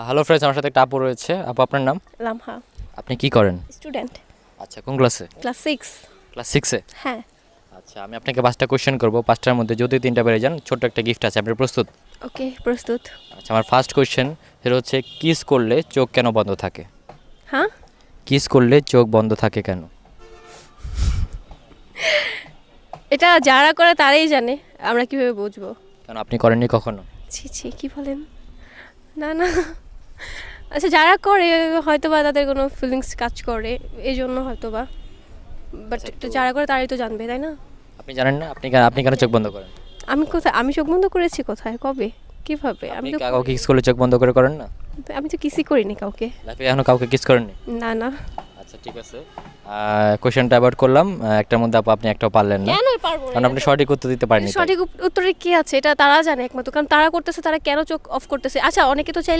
Hello friends, আমার সাথে একটা আপু রয়েছে। আপু, আপনার নাম? লামহা। আপনি কি করেন? স্টুডেন্ট। আচ্ছা, কোন ক্লাসে? ক্লাস 6। ক্লাস 6-এ? হ্যাঁ। আচ্ছা, আমি আপনাকে 5টা কোয়েশ্চেন করবো। 5টার মধ্যে যদি 3টা পেরে যান, ছোট্ট একটা গিফট আছে। আপনি প্রস্তুত? ওকে, প্রস্তুত। আচ্ছা, আমার ফার্স্ট কোয়েশ্চেন সেটা হচ্ছে, কিস করলে চোখ কেন বন্ধ থাকে? হ্যাঁ, কিস করলে চোখ বন্ধ থাকে কেন? এটা যারা করে তারাই জানে, আমরা কিভাবে বুঝবো? কারণ আপনি করেননি কখনো? ছি ছি, কি বলেন? না না, আচ্ছা যারা করে হয়তো বা তাদের কোনো ফিলিংস কাজ করে, এই জন্য হয়তো বা, বাট আচ্ছা, যারা করে তারাই তো জানবে, তাই না? আপনি জানেন না? আপনি কেন চোখ বন্ধ করেন? আমি কোথায়, আমি চোখ বন্ধ করেছি কোথায়, কবে, কিভাবে? আপনি কাউকে কিস করলে চোখ বন্ধ করে করেন না? আমি তো কিসই করিনি কাউকে। লাইফে এখনো কাউকে কিস করেননি? না না। আচ্ছা, ঠিক আছে। কোয়েশ্চেনটা অ্যাভয়েড করলাম। একটার মধ্যে আপনি একটাও পারলেন না, কেন পারবো কারণ না? আপনি সঠিক উত্তর দিতে পারেননি। সঠিক উত্তরে কি আছে এটা তারা জানে একমাত্র, কারণ তারা করতেছে, তারা কেন চোখ অফ করতেছে। আচ্ছা, অনেকে তো চাইলে